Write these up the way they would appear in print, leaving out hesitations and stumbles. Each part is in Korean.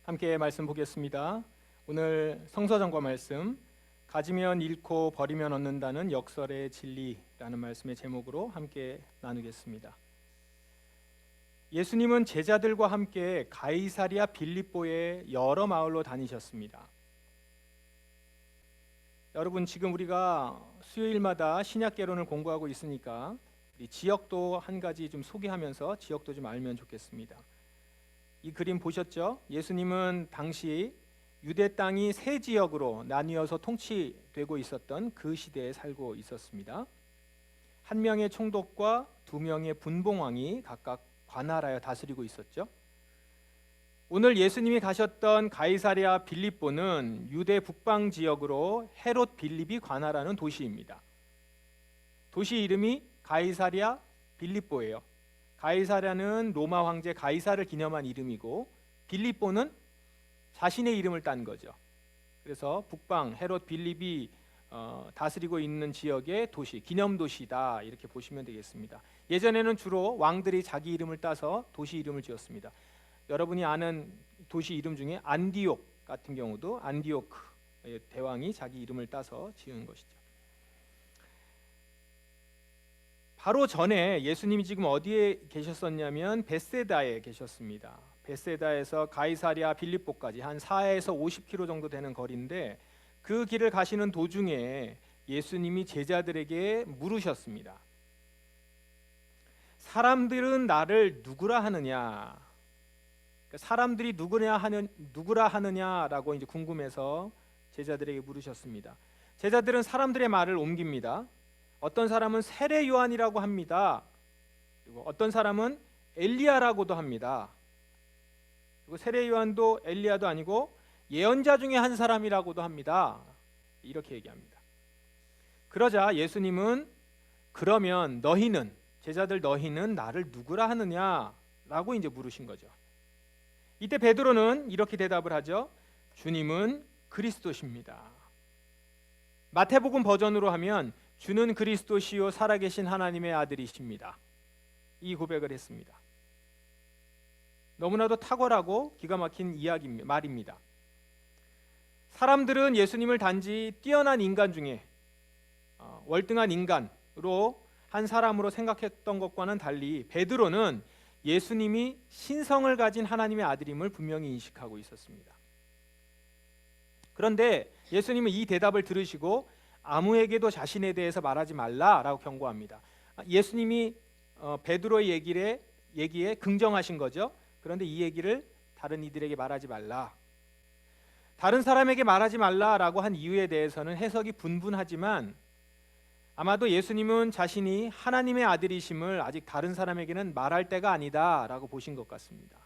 함께 말씀 보겠습니다. 오늘 성서정과 말씀, 가지면 잃고 버리면 얻는다는 역설의 진리라는 말씀의 제목으로 함께 나누겠습니다. 예수님은 제자들과 함께 가이사랴 빌립보의 여러 마을로 다니셨습니다. 여러분, 지금 우리가 수요일마다 신약개론을 공부하고 있으니까 우리 지역도 한 가지 좀 소개하면서 지역도 좀 알면 좋겠습니다. 이 그림 보셨죠? 예수님은 당시 유대 땅이 세 지역으로 나뉘어서 통치되고 있었던 그 시대에 살고 있었습니다. 한 명의 총독과 두 명의 분봉왕이 각각 관할하여 다스리고 있었죠. 오늘 예수님이 가셨던 가이사랴 빌립보는 유대 북방 지역으로 헤롯 빌립이 관할하는 도시입니다. 도시 이름이 가이사랴 빌립보예요. 가이사랴는 로마 황제 가이사를 기념한 이름이고 빌립보는 자신의 이름을 딴 거죠. 그래서 북방 헤롯 빌립이 다스리고 있는 지역의 도시, 기념도시다 이렇게 보시면 되겠습니다. 예전에는 주로 왕들이 자기 이름을 따서 도시 이름을 지었습니다. 여러분이 아는 도시 이름 중에 안디옥 같은 경우도 안디오크 대왕이 자기 이름을 따서 지은 것이죠. 바로 전에 예수님이 지금 어디에 계셨었냐면 벳세다에 계셨습니다. 벳세다에서 가이사랴 빌립보까지 한 4에서 50km 정도 되는 거리인데 그 길을 가시는 도중에 예수님이 제자들에게 물으셨습니다. 사람들은 나를 누구라 하느냐? 사람들이 누구라 하느냐라고 이제 궁금해서 제자들에게 물으셨습니다. 제자들은 사람들의 말을 옮깁니다. 어떤 사람은 세례 요한이라고 합니다. 그리고 어떤 사람은 엘리야라고도 합니다. 그리고 세례 요한도 엘리야도 아니고 예언자 중에 한 사람이라고도 합니다. 이렇게 얘기합니다. 그러자 예수님은 그러면 제자들 너희는 나를 누구라 하느냐라고 이제 물으신 거죠. 이때 베드로는 이렇게 대답을 하죠. 주님은 그리스도십니다. 마태복음 버전으로 하면 주는 그리스도시요 살아계신 하나님의 아들이십니다. 이 고백을 했습니다. 너무나도 탁월하고 기가 막힌 말입니다. 사람들은 예수님을 단지 뛰어난 인간 중에 월등한 인간으로 한 사람으로 생각했던 것과는 달리 베드로는 예수님이 신성을 가진 하나님의 아들임을 분명히 인식하고 있었습니다. 그런데 예수님은 이 대답을 들으시고 아무에게도 자신에 대해서 말하지 말라라고 경고합니다. 예수님이 베드로의 얘기에 긍정하신 거죠. 그런데 이 얘기를 다른 이들에게 말하지 말라. 다른 사람에게 말하지 말라라고 한 이유에 대해서는 해석이 분분하지만 아마도 예수님은 자신이 하나님의 아들이심을 아직 다른 사람에게는 말할 때가 아니다라고 보신 것 같습니다.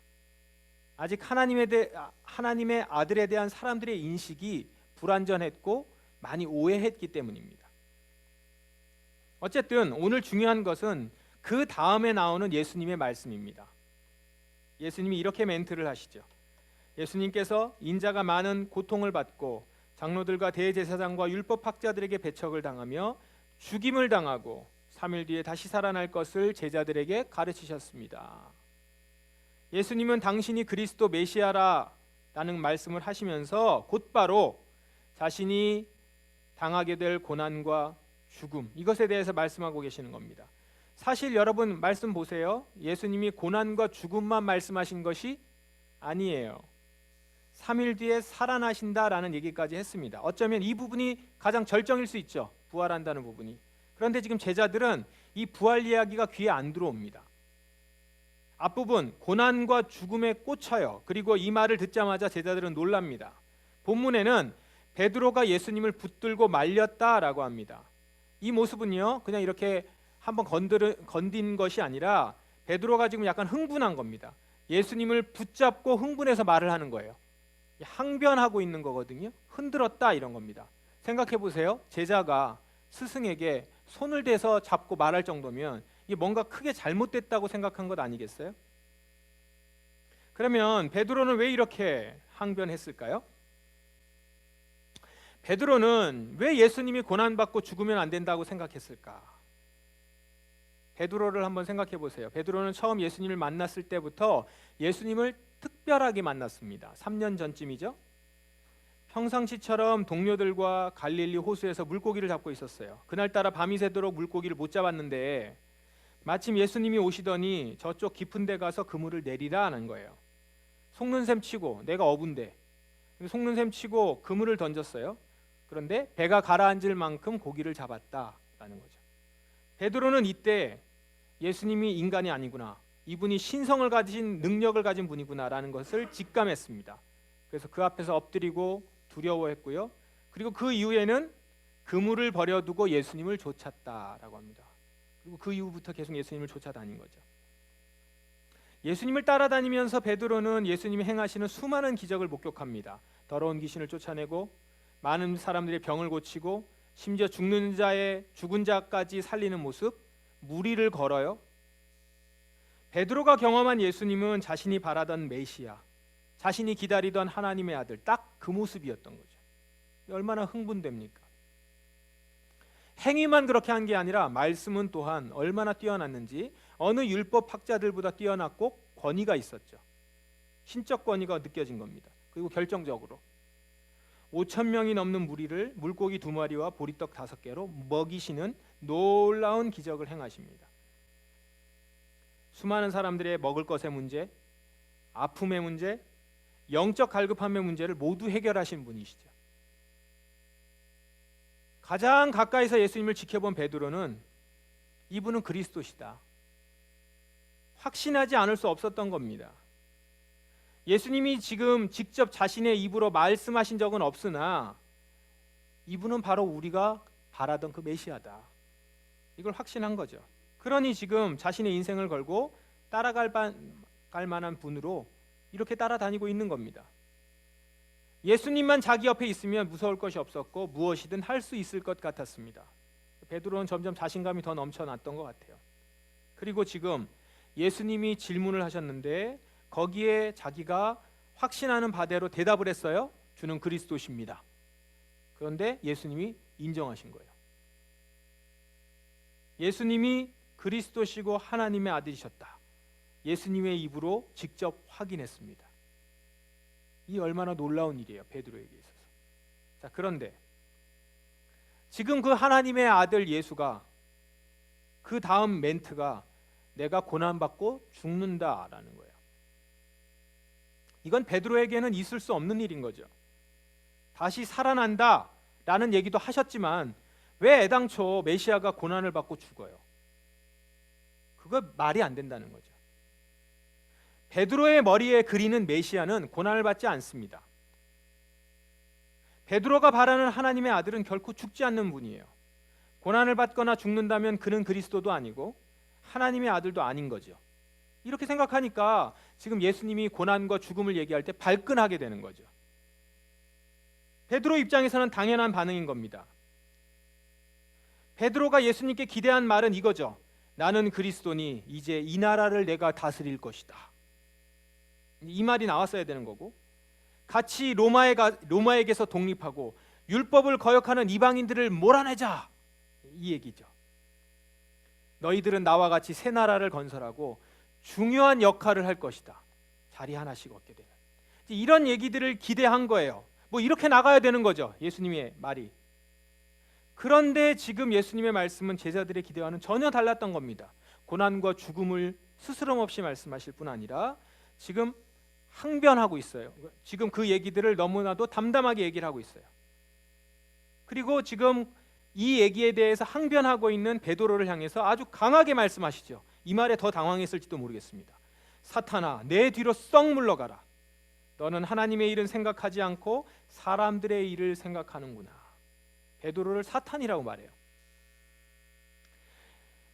아직 하나님의 아들에 대한 사람들의 인식이 불완전했고 많이 오해했기 때문입니다. 어쨌든 오늘 중요한 것은 그 다음에 나오는 예수님의 말씀입니다. 예수님이 이렇게 멘트를 하시죠. 예수님께서 인자가 많은 고통을 받고 장로들과 대제사장과 율법학자들에게 배척을 당하며 죽임을 당하고 3일 뒤에 다시 살아날 것을 제자들에게 가르치셨습니다. 예수님은 당신이 그리스도 메시아라는 말씀을 하시면서 곧바로 자신이 당하게 될 고난과 죽음, 이것에 대해서 말씀하고 계시는 겁니다. 사실 여러분 말씀 보세요. 예수님이 고난과 죽음만 말씀하신 것이 아니에요. 3일 뒤에 살아나신다라는 얘기까지 했습니다. 어쩌면 이 부분이 가장 절정일 수 있죠. 부활한다는 부분이. 그런데 지금 제자들은 이 부활 이야기가 귀에 안 들어옵니다. 앞부분 고난과 죽음에 꽂혀요. 그리고 이 말을 듣자마자 제자들은 놀랍니다. 본문에는 베드로가 예수님을 붙들고 말렸다라고 합니다. 이 모습은요, 그냥 이렇게 한번 건든 것이 아니라 베드로가 지금 약간 흥분한 겁니다. 예수님을 붙잡고 흥분해서 말을 하는 거예요. 항변하고 있는 거거든요. 흔들었다 이런 겁니다. 생각해 보세요. 제자가 스승에게 손을 대서 잡고 말할 정도면 이게 뭔가 크게 잘못됐다고 생각한 것 아니겠어요? 그러면 베드로는 왜 이렇게 항변했을까요? 베드로는 왜 예수님이 고난받고 죽으면 안 된다고 생각했을까? 베드로를 한번 생각해 보세요. 베드로는 처음 예수님을 만났을 때부터 예수님을 특별하게 만났습니다. 3년 전쯤이죠. 평상시처럼 동료들과 갈릴리 호수에서 물고기를 잡고 있었어요. 그날따라 밤이 새도록 물고기를 못 잡았는데 마침 예수님이 오시더니 저쪽 깊은 데 가서 그물을 내리라 하는 거예요. 속는 셈 치고, 내가 어부인데 속는 셈 치고 그물을 던졌어요. 그런데 배가 가라앉을 만큼 고기를 잡았다라는 거죠. 베드로는 이때 예수님이 인간이 아니구나, 이분이 신성을 가진 능력을 가진 분이구나라는 것을 직감했습니다. 그래서 그 앞에서 엎드리고 두려워했고요. 그리고 그 이후에는 그물을 버려두고 예수님을 쫓았다라고 합니다. 그리고 그 이후부터 계속 예수님을 쫓아다닌 거죠. 예수님을 따라다니면서 베드로는 예수님이 행하시는 수많은 기적을 목격합니다. 더러운 귀신을 쫓아내고 많은 사람들의 병을 고치고 심지어 죽는 자의 죽은 자까지 살리는 모습, 무리를 걸어요. 베드로가 경험한 예수님은 자신이 바라던 메시아, 자신이 기다리던 하나님의 아들, 딱 그 모습이었던 거죠. 얼마나 흥분됩니까? 행위만 그렇게 한 게 아니라 말씀은 또한 얼마나 뛰어났는지 어느 율법 학자들보다 뛰어났고 권위가 있었죠. 신적 권위가 느껴진 겁니다. 그리고 결정적으로 5,000명이 넘는 무리를 물고기 2마리와 보리떡 5개로 먹이시는 놀라운 기적을 행하십니다. 수많은 사람들의 먹을 것의 문제, 아픔의 문제, 영적 갈급함의 문제를 모두 해결하신 분이시죠. 가장 가까이서 예수님을 지켜본 베드로는 이분은 그리스도시다, 확신하지 않을 수 없었던 겁니다. 예수님이 지금 직접 자신의 입으로 말씀하신 적은 없으나 이분은 바로 우리가 바라던 그 메시아다, 이걸 확신한 거죠. 그러니 지금 자신의 인생을 걸고 따라갈 만한 분으로 이렇게 따라다니고 있는 겁니다. 예수님만 자기 옆에 있으면 무서울 것이 없었고 무엇이든 할 수 있을 것 같았습니다. 베드로는 점점 자신감이 더 넘쳐났던 것 같아요. 그리고 지금 예수님이 질문을 하셨는데 거기에 자기가 확신하는 바대로 대답을 했어요. 주는 그리스도십니다. 그런데 예수님이 인정하신 거예요. 예수님이 그리스도시고 하나님의 아들이셨다, 예수님의 입으로 직접 확인했습니다. 이 얼마나 놀라운 일이에요, 베드로에게 있어서. 자, 그런데 지금 그 하나님의 아들 예수가 그 다음 멘트가 내가 고난받고 죽는다라는 거예요. 이건 베드로에게는 있을 수 없는 일인 거죠. 다시 살아난다라는 얘기도 하셨지만 왜 애당초 메시아가 고난을 받고 죽어요? 그거 말이 안 된다는 거죠. 베드로의 머리에 그리는 메시아는 고난을 받지 않습니다. 베드로가 바라는 하나님의 아들은 결코 죽지 않는 분이에요. 고난을 받거나 죽는다면 그는 그리스도도 아니고 하나님의 아들도 아닌 거죠. 이렇게 생각하니까 지금 예수님이 고난과 죽음을 얘기할 때 발끈하게 되는 거죠. 베드로 입장에서는 당연한 반응인 겁니다. 베드로가 예수님께 기대한 말은 이거죠. 나는 그리스도니 이제 이 나라를 내가 다스릴 것이다. 이 말이 나왔어야 되는 거고, 같이 로마에게서 독립하고 율법을 거역하는 이방인들을 몰아내자, 이 얘기죠. 너희들은 나와 같이 새 나라를 건설하고 중요한 역할을 할 것이다, 자리 하나씩 얻게 되는, 이런 얘기들을 기대한 거예요. 뭐 이렇게 나가야 되는 거죠, 예수님의 말이. 그런데 지금 예수님의 말씀은 제자들의 기대와는 전혀 달랐던 겁니다. 고난과 죽음을 스스럼 없이 말씀하실 뿐 아니라 지금 항변하고 있어요. 지금 그 얘기들을 너무나도 담담하게 얘기를 하고 있어요. 그리고 지금 이 얘기에 대해서 항변하고 있는 베드로를 향해서 아주 강하게 말씀하시죠. 이 말에 더 당황했을지도 모르겠습니다. 사탄아, 내 뒤로 썩 물러가라. 너는 하나님의 일은 생각하지 않고 사람들의 일을 생각하는구나. 베드로를 사탄이라고 말해요.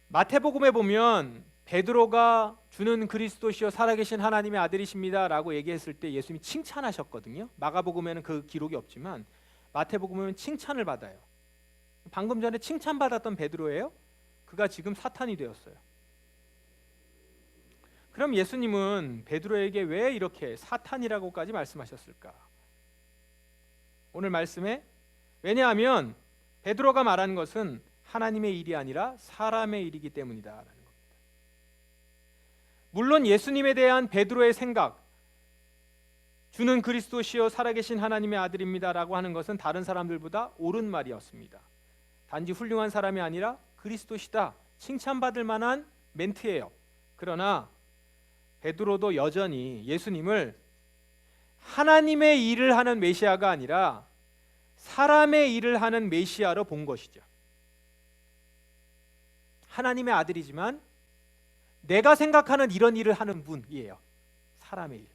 마태복음에 보면 베드로가 주는 그리스도시요 살아계신 하나님의 아들이십니다라고 얘기했을 때 예수님이 칭찬하셨거든요. 마가복음에는 그 기록이 없지만 마태복음에는 칭찬을 받아요. 방금 전에 칭찬받았던 베드로예요. 그가 지금 사탄이 되었어요. 그럼 예수님은 베드로에게 왜 이렇게 사탄이라고까지 말씀하셨을까? 오늘 말씀에, 왜냐하면 베드로가 말하는 것은 하나님의 일이 아니라 사람의 일이기 때문이다라는 겁니다. 물론 예수님에 대한 베드로의 생각, 주는 그리스도시요 살아계신 하나님의 아들입니다라고 하는 것은 다른 사람들보다 옳은 말이었습니다. 단지 훌륭한 사람이 아니라 그리스도시다, 칭찬받을 만한 멘트예요. 그러나 베드로도 여전히 예수님을 하나님의 일을 하는 메시아가 아니라 사람의 일을 하는 메시아로 본 것이죠. 하나님의 아들이지만 내가 생각하는 이런 일을 하는 분이에요. 사람의 일.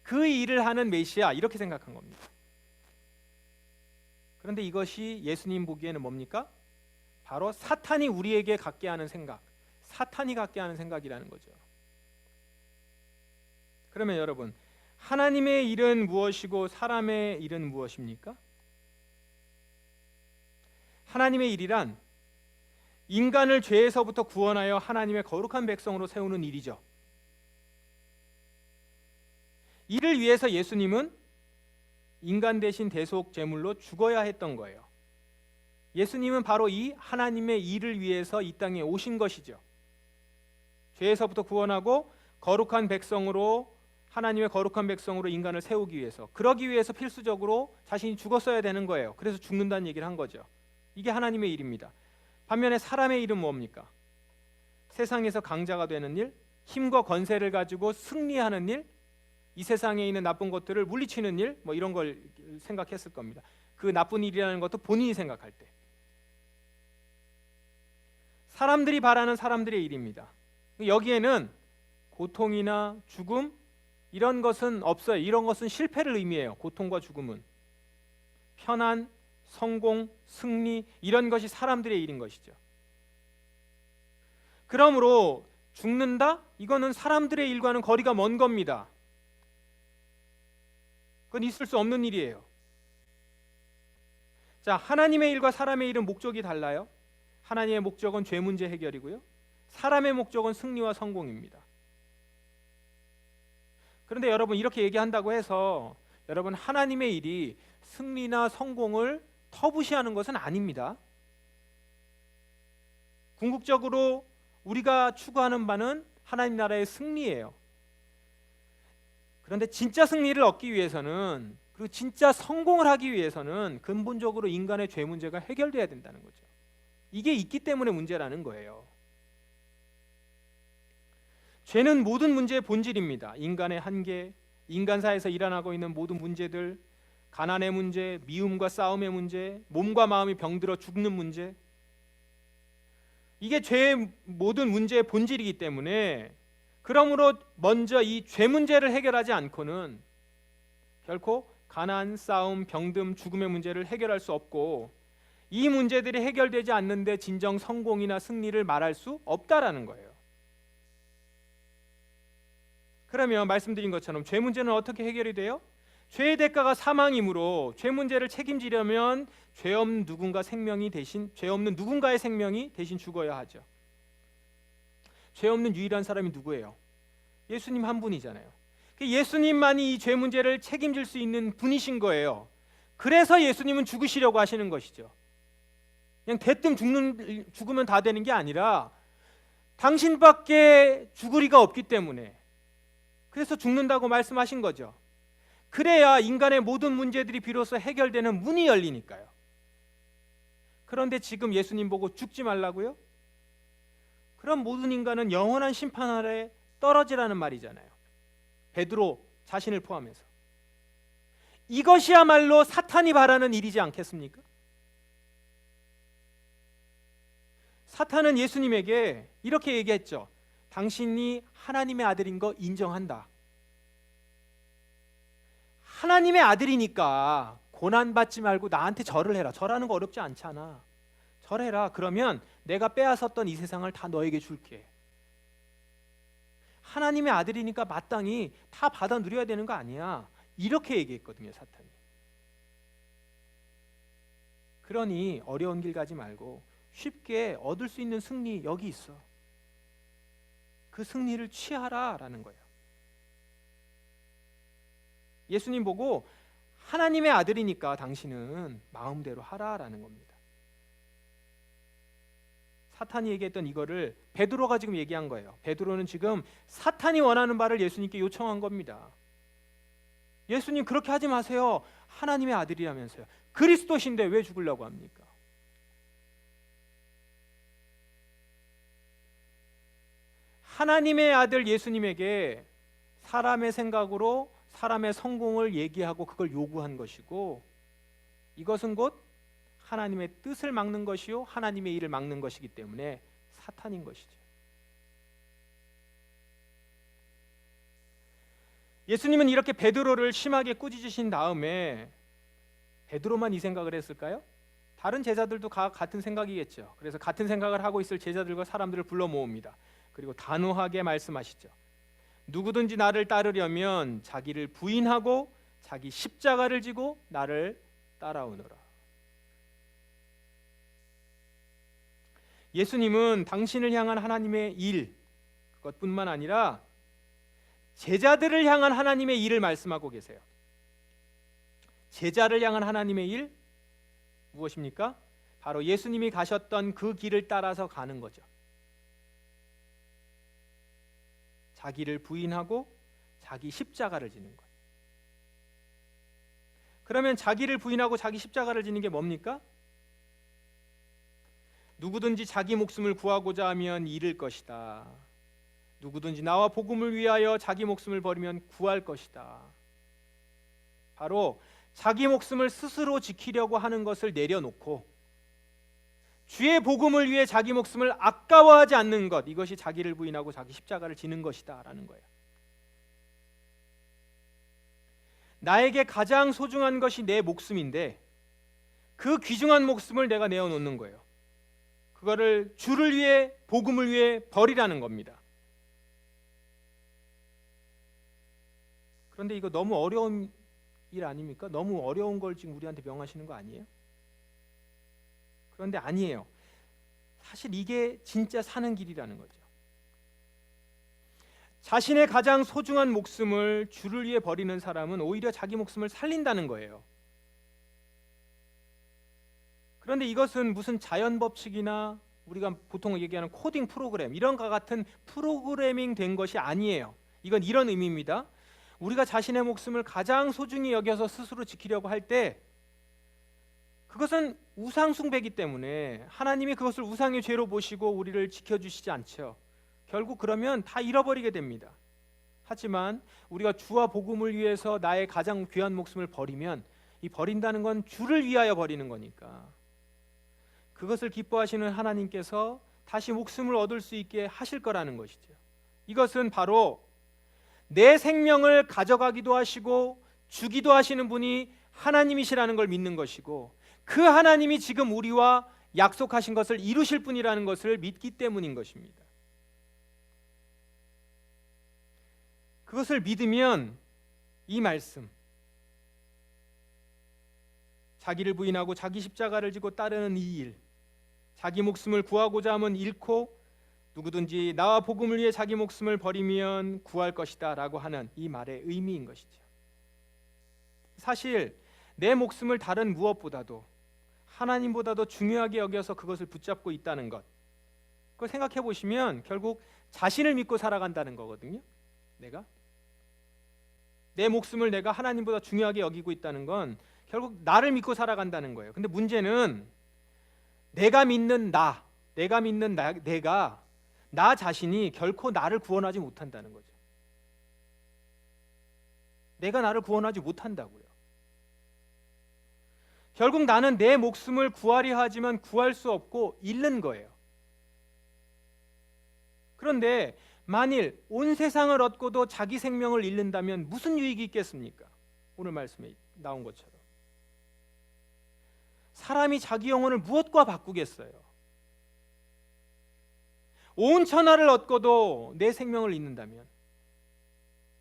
그 일을 하는 메시아, 이렇게 생각한 겁니다. 그런데 이것이 예수님 보기에는 뭡니까? 바로 사탄이 우리에게 갖게 하는 생각, 사탄이 갖게 하는 생각이라는 거죠. 그러면 여러분, 하나님의 일은 무엇이고 사람의 일은 무엇입니까? 하나님의 일이란 인간을 죄에서부터 구원하여 하나님의 거룩한 백성으로 세우는 일이죠. 이를 위해서 예수님은 인간 대신 대속 제물로 죽어야 했던 거예요. 예수님은 바로 이 하나님의 일을 위해서 이 땅에 오신 것이죠. 죄에서부터 구원하고 거룩한 백성으로, 하나님의 거룩한 백성으로 인간을 세우기 위해서, 그러기 위해서 필수적으로 자신이 죽었어야 되는 거예요. 그래서 죽는다는 얘기를 한 거죠. 이게 하나님의 일입니다. 반면에 사람의 일은 뭡니까? 세상에서 강자가 되는 일, 힘과 권세를 가지고 승리하는 일, 이 세상에 있는 나쁜 것들을 물리치는 일, 뭐 이런 걸 생각했을 겁니다. 그 나쁜 일이라는 것도 본인이 생각할 때. 사람들이 바라는 사람들의 일입니다. 여기에는 고통이나 죽음 이런 것은 없어요. 이런 것은 실패를 의미해요. 고통과 죽음은. 편안, 성공, 승리 이런 것이 사람들의 일인 것이죠. 그러므로 죽는다? 이거는 사람들의 일과는 거리가 먼 겁니다. 그건 있을 수 없는 일이에요. 자, 하나님의 일과 사람의 일은 목적이 달라요. 하나님의 목적은 죄 문제 해결이고요. 사람의 목적은 승리와 성공입니다. 그런데 여러분, 이렇게 얘기한다고 해서 여러분, 하나님의 일이 승리나 성공을 터부시하는 것은 아닙니다. 궁극적으로 우리가 추구하는 바는 하나님 나라의 승리예요. 그런데 진짜 승리를 얻기 위해서는, 그리고 진짜 성공을 하기 위해서는 근본적으로 인간의 죄 문제가 해결돼야 된다는 거죠. 이게 있기 때문에 문제라는 거예요. 죄는 모든 문제의 본질입니다. 인간의 한계, 인간사에서 일어나고 있는 모든 문제들, 가난의 문제, 미움과 싸움의 문제, 몸과 마음이 병들어 죽는 문제, 이게 죄의 모든 문제의 본질이기 때문에, 그러므로 먼저 이 죄 문제를 해결하지 않고는 결코 가난, 싸움, 병듦, 죽음의 문제를 해결할 수 없고, 이 문제들이 해결되지 않는데 진정 성공이나 승리를 말할 수 없다라는 거예요. 그러면 말씀드린 것처럼 죄 문제는 어떻게 해결이 돼요? 죄의 대가가 사망이므로 죄 문제를 책임지려면 죄 없는 누군가의 생명이 대신 죽어야 하죠. 죄 없는 유일한 사람이 누구예요? 예수님 한 분이잖아요. 예수님만이 이 죄 문제를 책임질 수 있는 분이신 거예요. 그래서 예수님은 죽으시려고 하시는 것이죠. 그냥 대뜸 죽으면 다 되는 게 아니라 당신밖에 죽을 이가 없기 때문에, 그래서 죽는다고 말씀하신 거죠. 그래야 인간의 모든 문제들이 비로소 해결되는 문이 열리니까요. 그런데 지금 예수님 보고 죽지 말라고요? 그럼 모든 인간은 영원한 심판 아래 떨어지라는 말이잖아요. 베드로 자신을 포함해서. 이것이야말로 사탄이 바라는 일이지 않겠습니까? 사탄은 예수님에게 이렇게 얘기했죠. 당신이 하나님의 아들인 거 인정한다. 하나님의 아들이니까 고난받지 말고 나한테 절을 해라. 절하는 거 어렵지 않잖아. 절해라. 그러면 내가 빼앗았던 이 세상을 다 너에게 줄게. 하나님의 아들이니까 마땅히 다 받아 누려야 되는 거 아니야. 이렇게 얘기했거든요, 사탄이. 그러니 어려운 길 가지 말고 쉽게 얻을 수 있는 승리 여기 있어. 그 승리를 취하라라는 거예요. 예수님 보고 하나님의 아들이니까 당신은 마음대로 하라라는 겁니다. 사탄이 얘기했던 이거를 베드로가 지금 얘기한 거예요. 베드로는 지금 사탄이 원하는 바를 예수님께 요청한 겁니다. 예수님 그렇게 하지 마세요. 하나님의 아들이라면서요. 그리스도신데 왜 죽으려고 합니까? 하나님의 아들 예수님에게 사람의 생각으로 사람의 성공을 얘기하고 그걸 요구한 것이고, 이것은 곧 하나님의 뜻을 막는 것이요 하나님의 일을 막는 것이기 때문에 사탄인 것이죠. 예수님은 이렇게 베드로를 심하게 꾸짖으신 다음에 베드로만 이 생각을 했을까요? 다른 제자들도 같은 생각이겠죠. 그래서 같은 생각을 하고 있을 제자들과 사람들을 불러 모읍니다. 그리고 단호하게 말씀하시죠. 누구든지 나를 따르려면 자기를 부인하고 자기 십자가를 지고 나를 따라오너라. 예수님은 당신을 향한 하나님의 일, 그것뿐만 아니라 제자들을 향한 하나님의 일을 말씀하고 계세요. 제자를 향한 하나님의 일 무엇입니까? 바로 예수님이 가셨던 그 길을 따라서 가는 거죠. 자기를 부인하고 자기 십자가를 지는 것. 그러면 자기를 부인하고 자기 십자가를 지는 게 뭡니까? 누구든지 자기 목숨을 구하고자 하면 잃을 것이다. 누구든지 나와 복음을 위하여 자기 목숨을 버리면 구할 것이다. 바로 자기 목숨을 스스로 지키려고 하는 것을 내려놓고 주의 복음을 위해 자기 목숨을 아까워하지 않는 것, 이것이 자기를 부인하고 자기 십자가를 지는 것이다 라는 거예요. 나에게 가장 소중한 것이 내 목숨인데 그 귀중한 목숨을 내가 내어놓는 거예요. 그거를 주를 위해 복음을 위해 버리라는 겁니다. 그런데 이거 너무 어려운 일 아닙니까? 너무 어려운 걸 지금 우리한테 명하시는 거 아니에요? 그런데 아니에요. 사실 이게 진짜 사는 길이라는 거죠. 자신의 가장 소중한 목숨을 주를 위해 버리는 사람은 오히려 자기 목숨을 살린다는 거예요. 그런데 이것은 무슨 자연 법칙이나 우리가 보통 얘기하는 코딩 프로그램 이런 것 같은 프로그래밍 된 것이 아니에요. 이건 이런 의미입니다. 우리가 자신의 목숨을 가장 소중히 여겨서 스스로 지키려고 할 때 그것은 우상 숭배이기 때문에 하나님이 그것을 우상의 죄로 보시고 우리를 지켜주시지 않죠. 결국 그러면 다 잃어버리게 됩니다. 하지만 우리가 주와 복음을 위해서 나의 가장 귀한 목숨을 버리면 이 버린다는 건 주를 위하여 버리는 거니까 그것을 기뻐하시는 하나님께서 다시 목숨을 얻을 수 있게 하실 거라는 것이죠. 이것은 바로 내 생명을 가져가기도 하시고 주기도 하시는 분이 하나님이시라는 걸 믿는 것이고 그 하나님이 지금 우리와 약속하신 것을 이루실 분이라는 것을 믿기 때문인 것입니다. 그것을 믿으면 이 말씀, 자기를 부인하고 자기 십자가를 지고 따르는 이 일, 자기 목숨을 구하고자 하면 잃고 누구든지 나와 복음을 위해 자기 목숨을 버리면 구할 것이다 라고 하는 이 말의 의미인 것이죠. 사실 내 목숨을 다른 무엇보다도 하나님보다도 중요하게 여겨서 그것을 붙잡고 있다는 것, 그걸 생각해 보시면 결국 자신을 믿고 살아간다는 거거든요. 내가 내 목숨을 내가 하나님보다 중요하게 여기고 있다는 건 결국 나를 믿고 살아간다는 거예요. 근데 문제는 내가 믿는 내가 나 자신이 결코 나를 구원하지 못한다는 거죠. 내가 나를 구원하지 못한다고요. 결국 나는 내 목숨을 구하려 하지만 구할 수 없고 잃는 거예요. 그런데 만일 온 세상을 얻고도 자기 생명을 잃는다면 무슨 유익이 있겠습니까? 오늘 말씀에 나온 것처럼 사람이 자기 영혼을 무엇과 바꾸겠어요? 온 천하를 얻고도 내 생명을 잃는다면,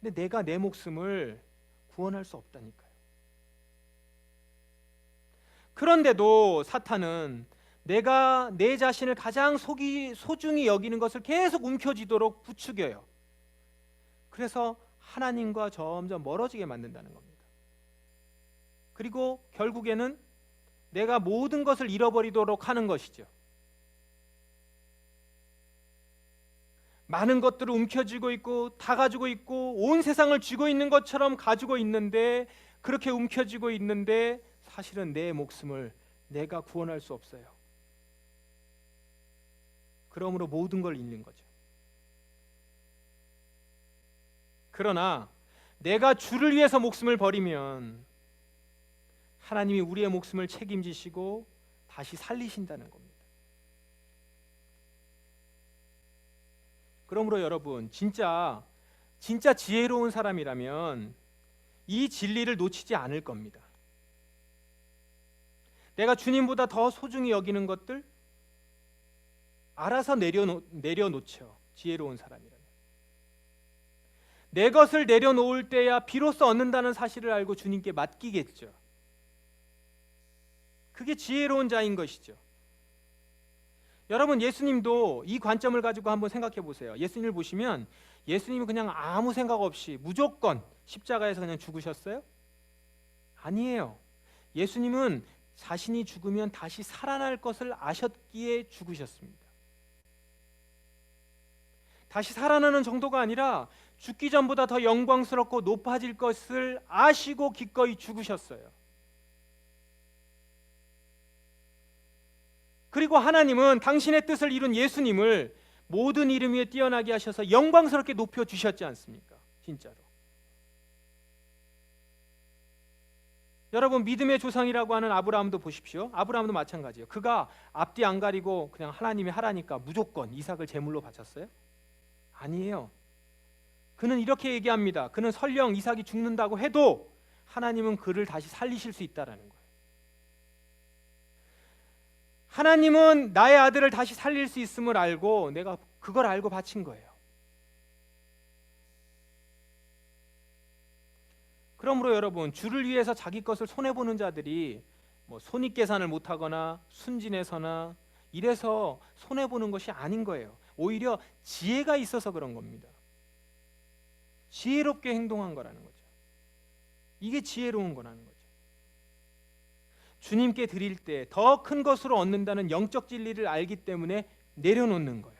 근데 내가 내 목숨을 구원할 수 없다니까요. 그런데도 사탄은 내가 내 자신을 가장 소중히 여기는 것을 계속 움켜쥐도록 부추겨요. 그래서 하나님과 점점 멀어지게 만든다는 겁니다. 그리고 결국에는 내가 모든 것을 잃어버리도록 하는 것이죠. 많은 것들을 움켜쥐고 있고 다 가지고 있고 온 세상을 쥐고 있는 것처럼 가지고 있는데, 그렇게 움켜쥐고 있는데 사실은 내 목숨을 내가 구원할 수 없어요. 그러므로 모든 걸 잃는 거죠. 그러나 내가 주를 위해서 목숨을 버리면 하나님이 우리의 목숨을 책임지시고 다시 살리신다는 겁니다. 그러므로 여러분, 진짜 지혜로운 사람이라면 이 진리를 놓치지 않을 겁니다. 내가 주님보다 더 소중히 여기는 것들 알아서 내려놓죠. 지혜로운 사람이라면. 내 것을 내려놓을 때야 비로소 얻는다는 사실을 알고 주님께 맡기겠죠. 그게 지혜로운 자인 것이죠. 여러분, 예수님도 이 관점을 가지고 한번 생각해 보세요. 예수님을 보시면 예수님은 그냥 아무 생각 없이 무조건 십자가에서 그냥 죽으셨어요? 아니에요. 예수님은 자신이 죽으면 다시 살아날 것을 아셨기에 죽으셨습니다. 다시 살아나는 정도가 아니라 죽기 전보다 더 영광스럽고 높아질 것을 아시고 기꺼이 죽으셨어요. 그리고 하나님은 당신의 뜻을 이룬 예수님을 모든 이름 위에 뛰어나게 하셔서 영광스럽게 높여주셨지 않습니까? 진짜로. 여러분, 믿음의 조상이라고 하는 아브라함도 보십시오. 아브라함도 마찬가지예요. 그가 앞뒤 안 가리고 그냥 하나님이 하라니까 무조건 이삭을 제물로 바쳤어요? 아니에요. 그는 이렇게 얘기합니다. 그는 설령 이삭이 죽는다고 해도 하나님은 그를 다시 살리실 수 있다라는 거예요. 하나님은 나의 아들을 다시 살릴 수 있음을 알고 내가 그걸 알고 바친 거예요. 그러므로 여러분, 주를 위해서 자기 것을 손해보는 자들이 손익계산을 못하거나 순진해서나 이래서 손해보는 것이 아닌 거예요. 오히려 지혜가 있어서 그런 겁니다. 지혜롭게 행동한 거라는 거죠. 이게 지혜로운 거라는 거죠. 주님께 드릴 때 더 큰 것으로 얻는다는 영적 진리를 알기 때문에 내려놓는 거예요.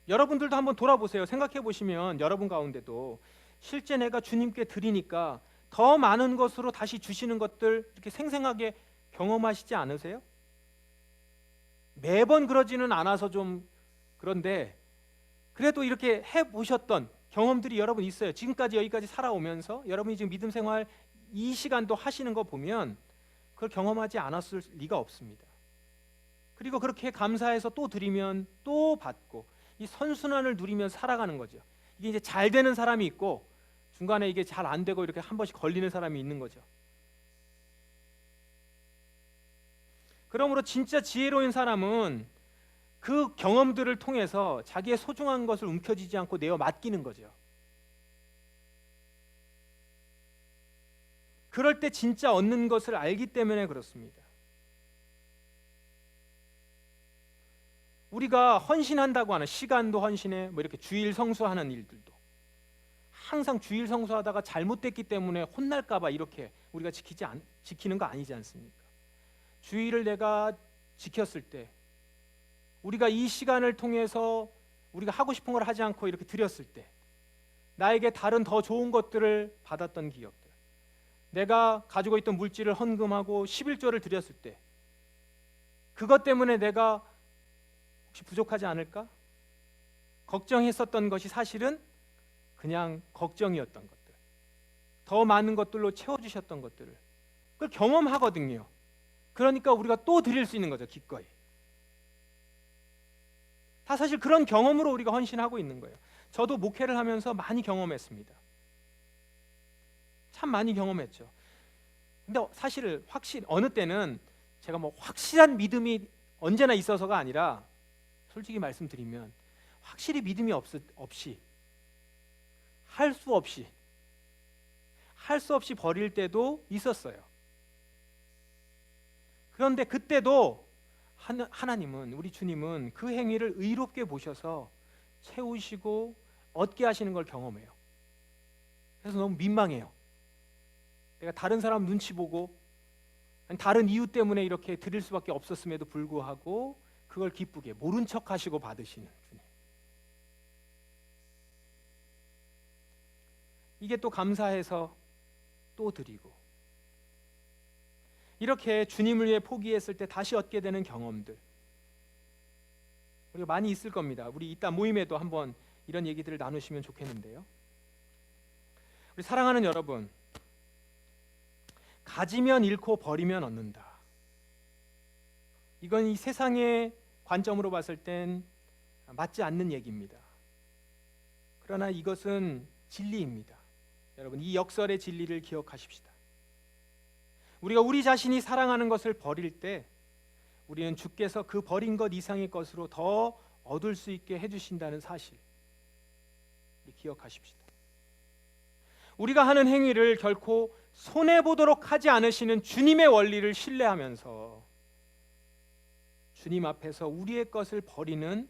여러분들도 한번 돌아보세요. 생각해 보시면 여러분 가운데도 실제 내가 주님께 드리니까 더 많은 것으로 다시 주시는 것들 이렇게 생생하게 경험하시지 않으세요? 매번 그러지는 않아서 좀 그런데 그래도 이렇게 해보셨던 경험들이 여러분 있어요. 지금까지 여기까지 살아오면서 여러분이 지금 믿음 생활 이 시간도 하시는 거 보면 그걸 경험하지 않았을 리가 없습니다. 그리고 그렇게 감사해서 또 드리면 또 받고 이 선순환을 누리면서 살아가는 거죠. 이게 이제 잘 되는 사람이 있고 중간에 이게 잘 안 되고 이렇게 한 번씩 걸리는 사람이 있는 거죠. 그러므로 진짜 지혜로운 사람은 그 경험들을 통해서 자기의 소중한 것을 움켜쥐지 않고 내어 맡기는 거죠. 그럴 때 진짜 얻는 것을 알기 때문에 그렇습니다. 우리가 헌신한다고 하는 시간도 헌신해, 이렇게 주일 성수하는 일들도 항상 주일 성수하다가 잘못됐기 때문에 혼날까봐 이렇게 우리가 지키는 거 아니지 않습니까? 주일을 내가 지켰을 때 우리가 이 시간을 통해서 우리가 하고 싶은 걸 하지 않고 이렇게 드렸을 때 나에게 다른 더 좋은 것들을 받았던 기억들, 내가 가지고 있던 물질을 헌금하고 11조를 드렸을 때 그것 때문에 내가 혹시 부족하지 않을까? 걱정했었던 것이 사실은 그냥 걱정이었던 것들, 더 많은 것들로 채워주셨던 것들을 그걸 경험하거든요. 그러니까 우리가 또 드릴 수 있는 거죠. 기꺼이. 다 사실 그런 경험으로 우리가 헌신하고 있는 거예요. 저도 목회를 하면서 많이 경험했습니다. 참 많이 경험했죠. 근데 사실 어느 때는 제가 확실한 믿음이 언제나 있어서가 아니라 솔직히 말씀드리면 확실히 믿음이 없이 할 수 없이 버릴 때도 있었어요. 그런데 그때도 하나님은, 우리 주님은 그 행위를 의롭게 보셔서 채우시고 얻게 하시는 걸 경험해요. 그래서 너무 민망해요. 내가 다른 사람 눈치 보고 다른 이유 때문에 이렇게 드릴 수밖에 없었음에도 불구하고 그걸 기쁘게 모른 척 하시고 받으시는 주님. 이게 또 감사해서 또 드리고, 이렇게 주님을 위해 포기했을 때 다시 얻게 되는 경험들 우리가 많이 있을 겁니다. 우리 이따 모임에도 한번 이런 얘기들을 나누시면 좋겠는데요. 우리 사랑하는 여러분, 가지면 잃고 버리면 얻는다. 이건 이 세상의 관점으로 봤을 땐 맞지 않는 얘기입니다. 그러나 이것은 진리입니다. 여러분, 이 역설의 진리를 기억하십시다. 우리가 우리 자신이 사랑하는 것을 버릴 때 우리는 주께서 그 버린 것 이상의 것으로 더 얻을 수 있게 해주신다는 사실, 우리 기억하십시다. 우리가 하는 행위를 결코 손해보도록 하지 않으시는 주님의 원리를 신뢰하면서 주님 앞에서 우리의 것을 버리는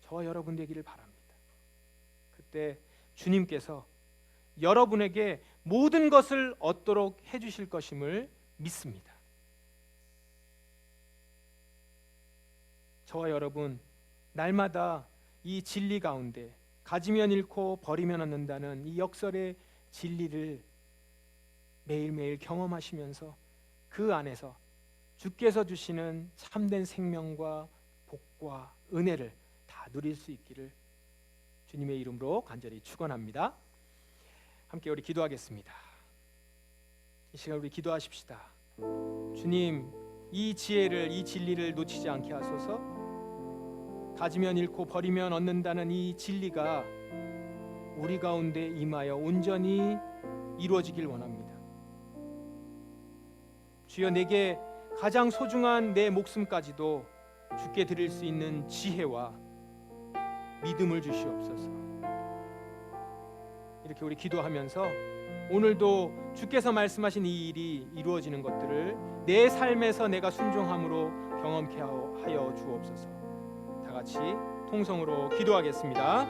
저와 여러분 되기를 바랍니다. 그때 주님께서 여러분에게 모든 것을 얻도록 해주실 것임을 믿습니다. 저와 여러분, 날마다 이 진리 가운데 가지면 잃고 버리면 얻는다는 이 역설의 진리를 매일매일 경험하시면서 그 안에서 주께서 주시는 참된 생명과 복과 은혜를 다 누릴 수 있기를 주님의 이름으로 간절히 축원합니다. 함께 우리 기도하겠습니다. 이 시간 우리 기도하십시다. 주님, 이 지혜를, 이 진리를 놓치지 않게 하소서. 가지면 잃고 버리면 얻는다는 이 진리가 우리 가운데 임하여 온전히 이루어지길 원합니다. 주여, 내게 가장 소중한 내 목숨까지도 주께 드릴 수 있는 지혜와 믿음을 주시옵소서. 이렇게 우리 기도하면서 오늘도 주께서 말씀하신 이 일이 이루어지는 것들을 내 삶에서 내가 순종함으로 경험케 하여 주옵소서. 다 같이 통성으로 기도하겠습니다.